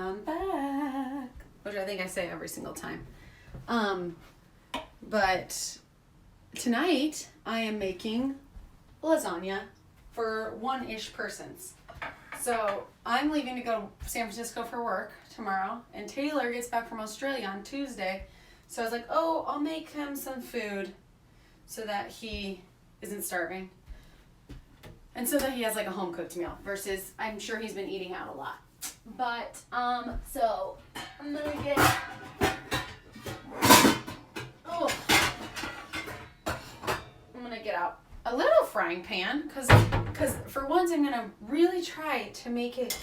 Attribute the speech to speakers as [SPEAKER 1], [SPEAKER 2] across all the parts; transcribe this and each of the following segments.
[SPEAKER 1] I'm back. Which I think I say every single time. But tonight I am making lasagna for one-ish persons. So I'm leaving to go to San Francisco for work tomorrow, and Taylor gets back from Australia on Tuesday. So I was like, oh, I'll make him some food so that he isn't starving. And so that he has like a home-cooked meal versus I'm sure he's been eating out a lot. But, so I'm gonna get, I'm gonna get out a little frying pan because for once I'm gonna really try to make it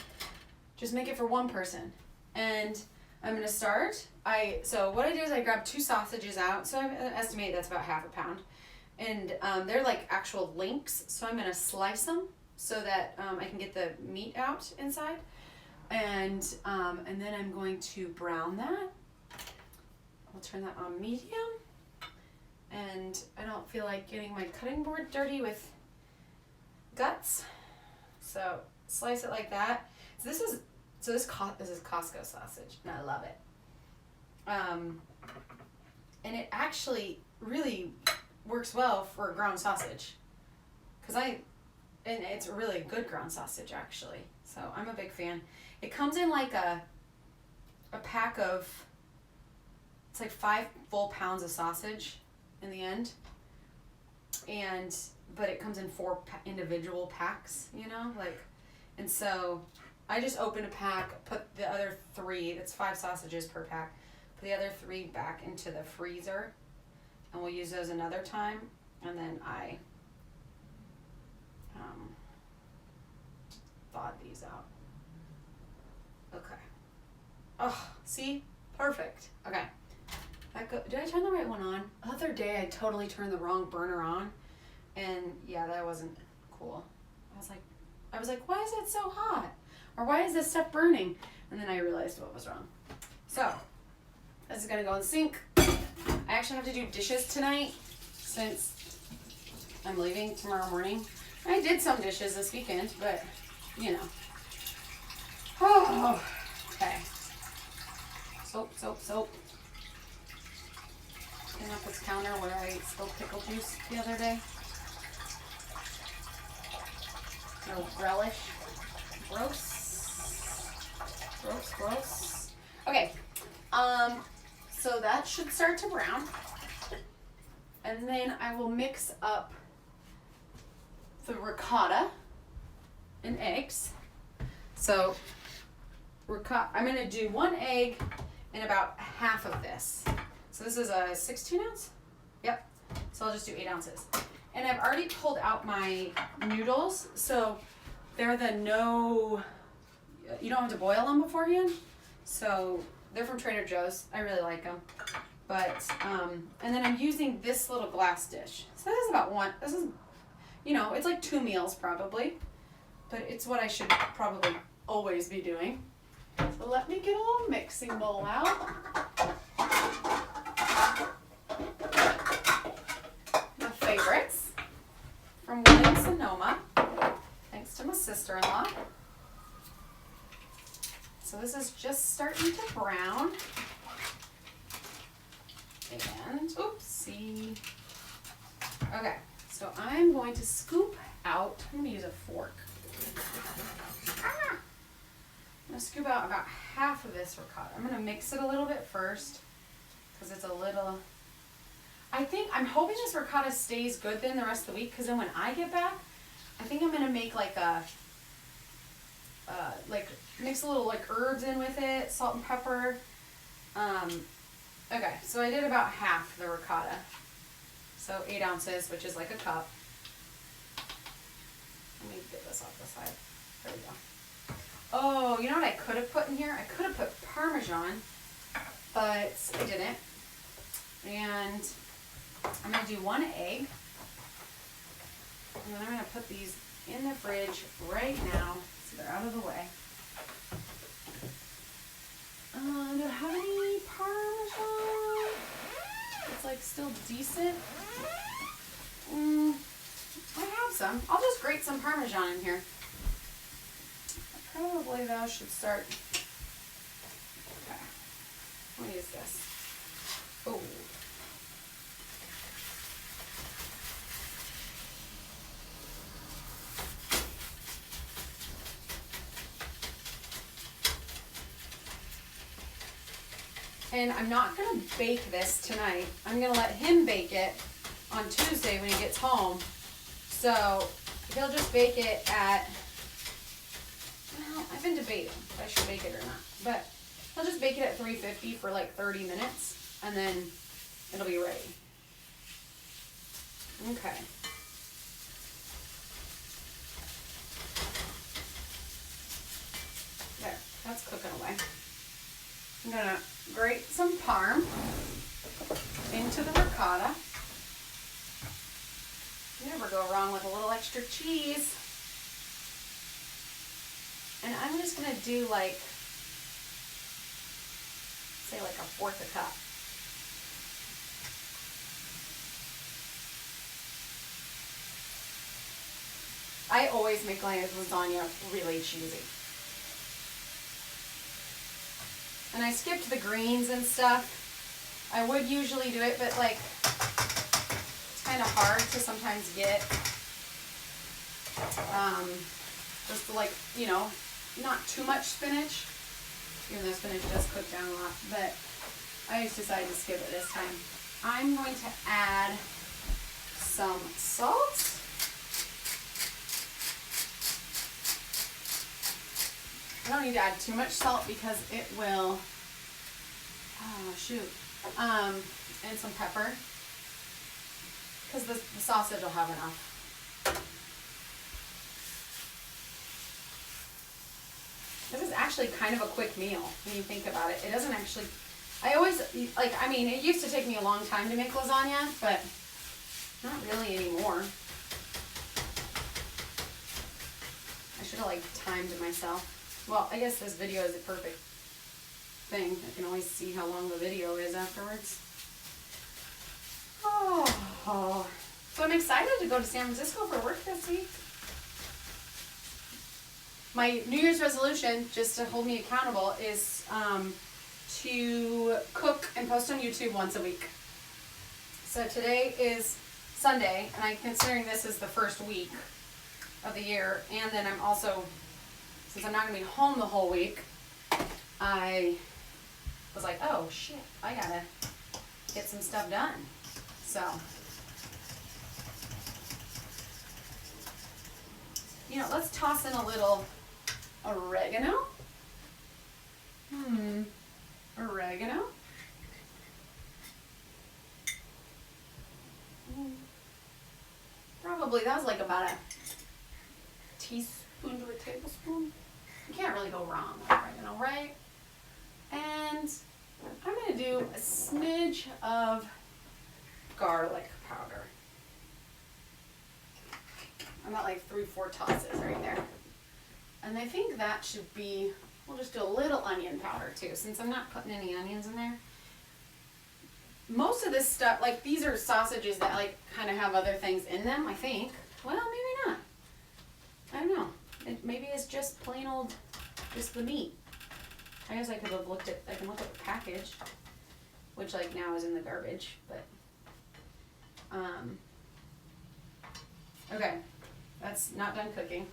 [SPEAKER 1] for one person. And I'm gonna start, so what I do is I grab 2 sausages out, so I estimate that's about half a pound. And they're like actual links, so I'm gonna slice them so that I can get the meat out inside. And then I'm going to brown that. I'll turn that on medium. And I don't feel like getting my cutting board dirty with guts. So slice it like that. So this is Costco sausage, and I love it. And it actually really works well for ground sausage, and it's a really good ground sausage actually. So I'm a big fan. It comes in like a pack of, it's like 5 full pounds of sausage in the end, but it comes in 4 individual packs, and so I just opened a pack, put the other 3, that's 5 sausages per pack, put the other 3 back into the freezer, and we'll use those another time. And then I thawed these out. Okay. Oh, see? Perfect. Okay. Did I turn the right one on? The other day I totally turned the wrong burner on, and yeah, that wasn't cool. I was like, why is it so hot? Or why is this stuff burning? And then I realized what was wrong. So, this is gonna go in the sink. I actually have to do dishes tonight since I'm leaving tomorrow morning. I did some dishes this weekend, but Oh, okay. Soap. Clean up this counter where I spilled pickle juice the other day. No relish. Gross. Okay. So that should start to brown. And then I will mix up the ricotta and eggs. So I'm going to do 1 egg and about half of this. So this is a 16 ounce? Yep. So I'll just do 8 ounces. And I've already pulled out my noodles. So they're you don't have to boil them beforehand. So they're from Trader Joe's. I really like them. But, and then I'm using this little glass dish. So this is it's like 2 meals probably. But it's what I should probably always be doing. So let me get a little mixing bowl out. My favorites from Williams-Sonoma. Thanks to my sister-in-law. So this is just starting to brown. And, oopsie. Okay, so I'm going to scoop out, I'm going to use a fork. I'm going to scoop out about half of this ricotta. I'm going to mix it a little bit first because it's a little, I'm hoping this ricotta stays good then the rest of the week, because then when I get back, I think I'm going to make mix a little herbs in with it, salt and pepper. Okay, so I did about half the ricotta. So 8 ounces, which is like a cup. Let me get this off the side. There we go. Oh, you know what I could have put in here? I could have put Parmesan, but I didn't. And I'm going to do 1 egg. And then I'm going to put these in the fridge right now so they're out of the way. Do I have any Parmesan? It's still decent. I have some. I'll just grate some Parmesan in here. Probably though should start What is this? Oh. And I'm not going to bake this tonight. I'm going to let him bake it on Tuesday when he gets home. So he'll just bake it at, well, I've been debating if I should bake it or not. But he'll just bake it at 350 for like 30 minutes, and then it'll be ready. Okay. There, that's cooking away. I'm gonna grate some parm into the ricotta. You never go wrong with a little extra cheese. And I'm just gonna do like, say like 1/4 cup. I always make my lasagna really cheesy. And I skipped the greens and stuff. I would usually do it, but like, it's kind of hard to sometimes get, just like, you know, not too much spinach, even though spinach does cook down a lot, but I just decided to skip it this time. I'm going to add some salt. I don't need to add too much salt because it will, oh shoot, and some pepper, because the sausage will have enough. This is actually kind of a quick meal when you think about it. It doesn't actually, I always, like, I mean, it used to take me a long time to make lasagna, but not really anymore. I should have like timed myself. Well, I guess this video is a perfect thing. I can always see how long the video is afterwards. Oh, so I'm excited to go to San Francisco for work this week. My New Year's resolution, just to hold me accountable, is to cook and post on YouTube once a week. So today is Sunday, and I'm considering this is the first week of the year, and then I'm also, since I'm not going to be home the whole week, I was like, oh shit, I gotta get some stuff done. So, you know, let's toss in a little oregano. Oregano. Probably, that was like about a teaspoon to a tablespoon. You can't really go wrong with oregano, right? And I'm going to do a smidge of garlic powder. About like 3-4 tosses right there. And I think that should be, we'll just do a little onion powder too, since I'm not putting any onions in there. Most of this stuff, like these are sausages that like kind of have other things in them, I think. Well, maybe not. I don't know. Maybe it's just plain old, just the meat. I guess I could have looked at, I can look at the package, which like now is in the garbage, but, okay, that's not done cooking.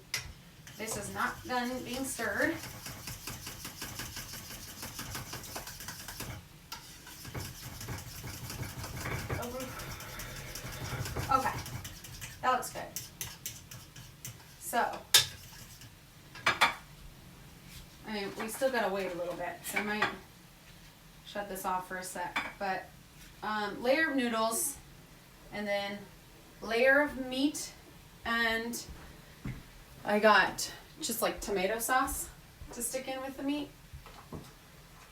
[SPEAKER 1] This is not done being stirred. Okay, that looks good. So, I mean, we still gotta wait a little bit, so I might shut this off for a sec. But layer of noodles, and then layer of meat, and I got just like tomato sauce to stick in with the meat.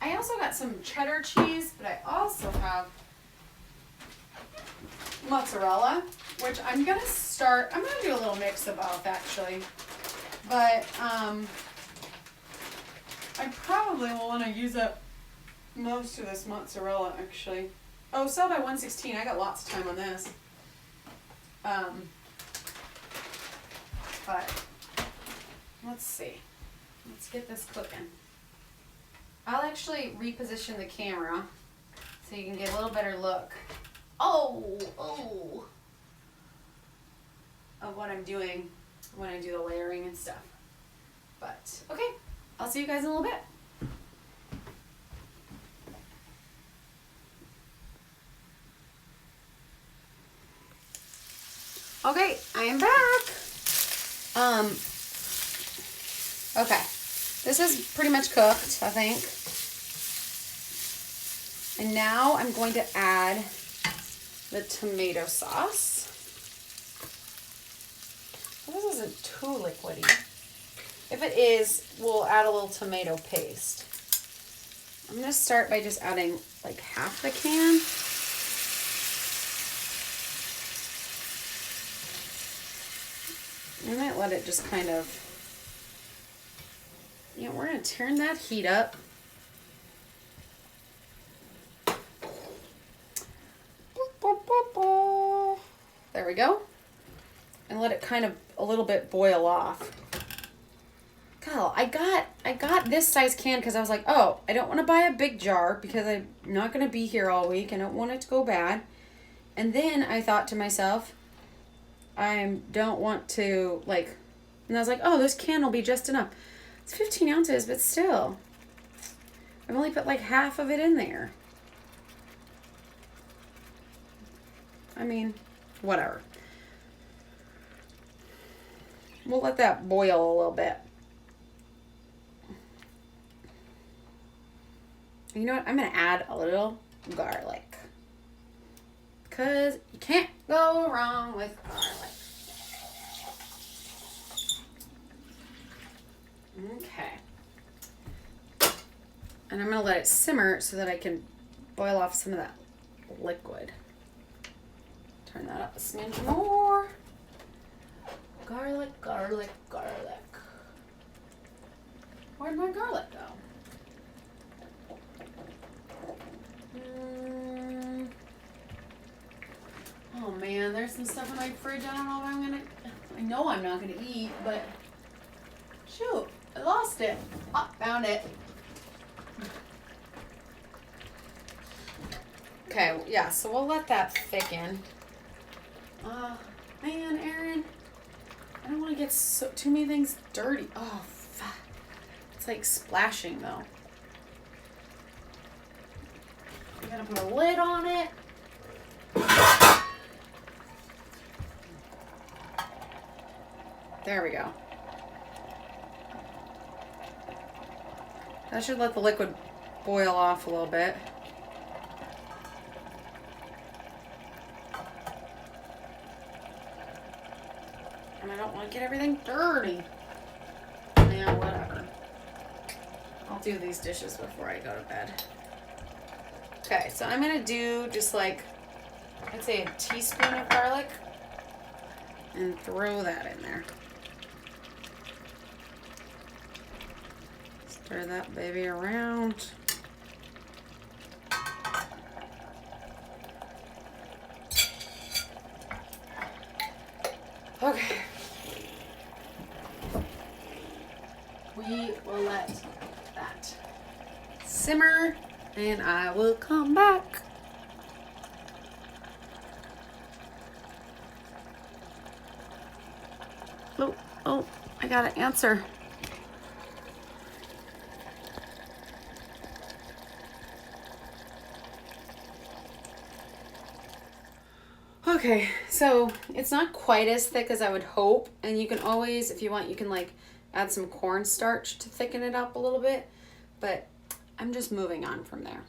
[SPEAKER 1] I also got some cheddar cheese, but I also have mozzarella, which I'm gonna do a little mix of both actually. But I probably will want to use up most of this mozzarella actually. Oh, sell by 116. I got lots of time on this. But let's see. Let's get this cooking. I'll actually reposition the camera so you can get a little better look. Oh. Of what I'm doing when I do the layering and stuff. But, okay. I'll see you guys in a little bit. Okay, I am back. Okay. This is pretty much cooked, I think. And now I'm going to add the tomato sauce. This isn't too liquidy. If it is, we'll add a little tomato paste. I'm going to start by just adding like half the can. I might let it just kind of, we're going to turn that heat up. There we go. And let it kind of a little bit boil off. God, I got this size can because I was like, oh, I don't want to buy a big jar because I'm not going to be here all week. I don't want it to go bad. And then I thought to myself, I don't want to, like, and I was like, oh, this can will be just enough. It's 15 ounces, but still. I've only put like half of it in there. I mean, whatever. We'll let that boil a little bit. You know what? I'm going to add a little garlic. Because you can't go wrong with garlic. Okay. And I'm going to let it simmer so that I can boil off some of that liquid. Turn that up a smidge more. Garlic. Where'd my garlic go? Oh man, there's some stuff in my fridge. I don't know if I know I'm not gonna eat, but shoot, I lost it. Oh, found it. Okay, yeah, so we'll let that thicken. Man, Erin, I don't want to get too many things dirty. Oh, fuck. It's like splashing though. I'm gonna put a lid on it. There we go. That should let the liquid boil off a little bit. And I don't want to get everything dirty. Yeah, whatever. I'll do these dishes before I go to bed. Okay, so I'm going to do just like, I'd say a teaspoon of garlic and throw that in there. Stir that baby around. Okay. We will let that simmer and I will come back. Oh, I got an answer. Okay, so it's not quite as thick as I would hope, and you can always, if you want, you can like add some cornstarch to thicken it up a little bit, but I'm just moving on from there.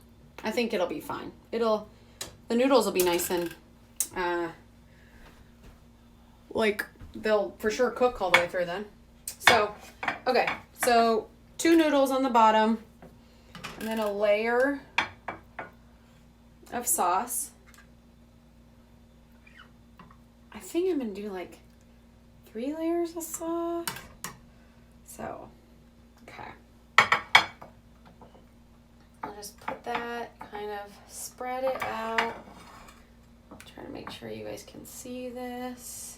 [SPEAKER 1] I think it'll be fine. The noodles will be nice and like they'll for sure cook all the way through then. So, okay, so 2 noodles on the bottom, and then a layer of sauce. I think I'm gonna do like 3 layers of sauce. So, okay. I'll just put that, kind of spread it out. I'll try to make sure you guys can see this.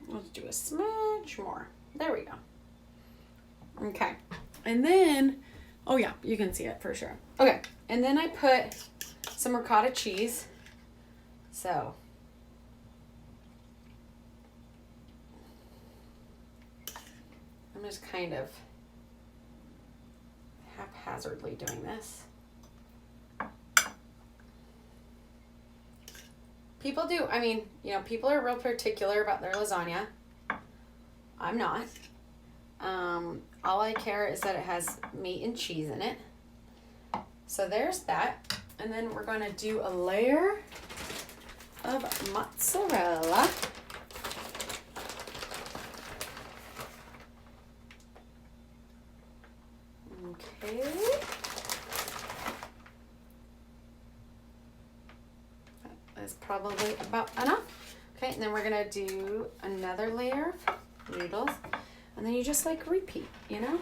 [SPEAKER 1] Let's do a smidge more. There we go. Okay. And then, oh yeah, you can see it for sure. Okay, and then I put some ricotta cheese. So, I'm just kind of haphazardly doing this. People do, I mean, you know, people are real particular about their lasagna. I'm not. All I care is that it has meat and cheese in it. So there's that. And then we're going to do a layer of mozzarella. Okay. That is probably about enough. Okay, and then we're going to do another layer of noodles. And then you just like repeat, you know?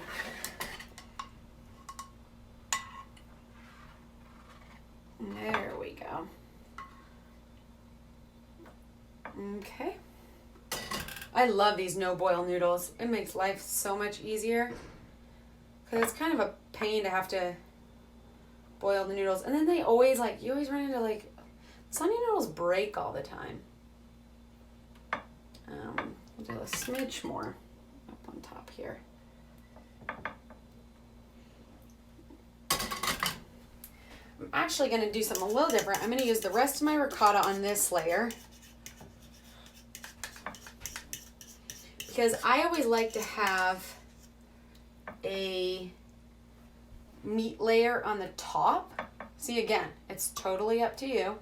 [SPEAKER 1] There we go. Okay. I love these no-boil noodles. It makes life so much easier. Because it's kind of a pain to have to boil the noodles. And then they always like, you always run into like, lasagna noodles break all the time. We'll do a smidge more up on top here. I'm actually going to do something a little different. I'm going to use the rest of my ricotta on this layer. Because I always like to have a meat layer on the top. See, again, it's totally up to you.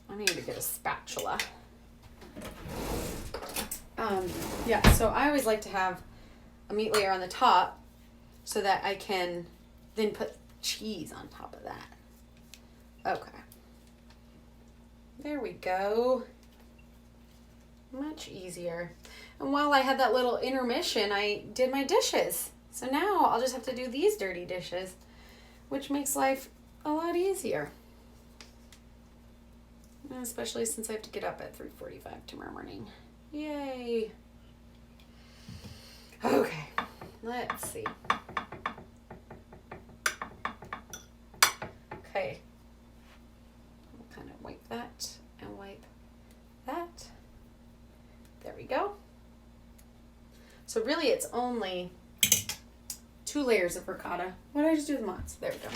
[SPEAKER 1] I need to get a spatula. Yeah, so I always like to have a meat layer on the top so that I can then put cheese on top of that. Okay. There we go. Much easier. And while I had that little intermission, I did my dishes. So now I'll just have to do these dirty dishes, which makes life a lot easier. And especially since I have to get up at 3:45 tomorrow morning. Yay. Okay, let's see. Okay. I'll kind of wipe that and wipe that. There we go. So really it's only 2 layers of ricotta. What did I just do with the mozz? There we go.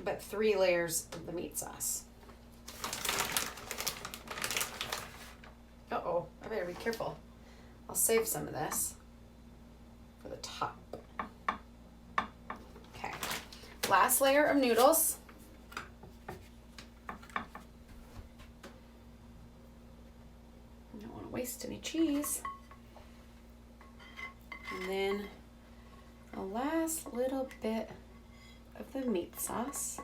[SPEAKER 1] But 3 layers of the meat sauce. Uh-oh, I better be careful. I'll save some of this for the top. Okay, last layer of noodles. I don't want to waste any cheese. And then the last little bit of the meat sauce.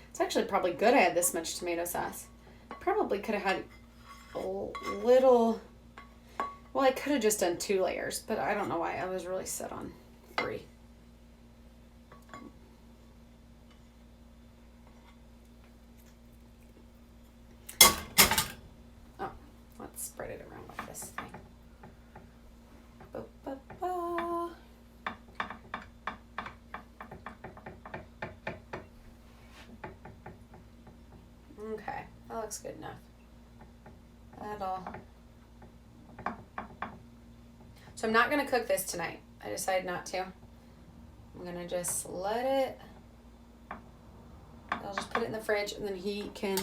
[SPEAKER 1] It's actually probably good I had this much tomato sauce. Probably could have had a little, well, I could have just done 2 layers, but I don't know why. I was really set on 3. Oh, let's spread it around like this thing. Ba-ba-ba. Okay, that looks good enough. So I'm not going to cook this tonight. I decided not to. I'm going to just let it, I'll just put it in the fridge and then he can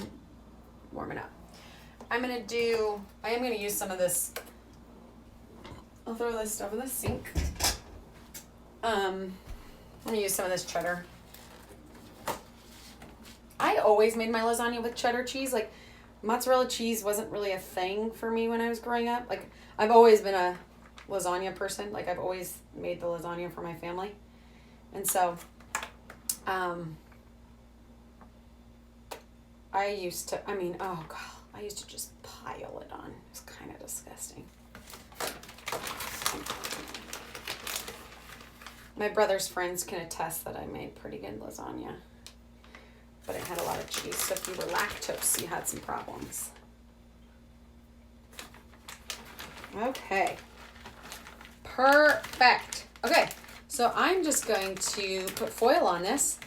[SPEAKER 1] warm it up. I am going to use some of this, I'll throw this stuff in the sink. I'm going to use some of this cheddar. I always made my lasagna with cheddar cheese. Like, mozzarella cheese wasn't really a thing for me when I was growing up. Like, I've always been a lasagna person. Like, I've always made the lasagna for my family. And so, I used to just pile it on. It's kind of disgusting. My brother's friends can attest that I made pretty good lasagna. but it had a lot of cheese. So if you were lactose, you had some problems. Okay. Perfect. Okay, so I'm just going to put foil on this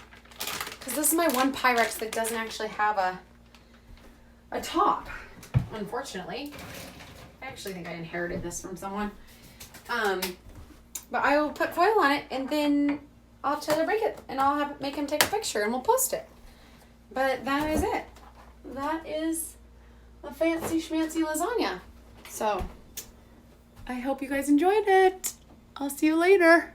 [SPEAKER 1] because this is my one Pyrex that doesn't actually have a top, unfortunately. I actually think I inherited this from someone. But I will put foil on it and then I'll try to break it and I'll make him take a picture and we'll post it. But that is it. That is a fancy schmancy lasagna. So I hope you guys enjoyed it. I'll see you later.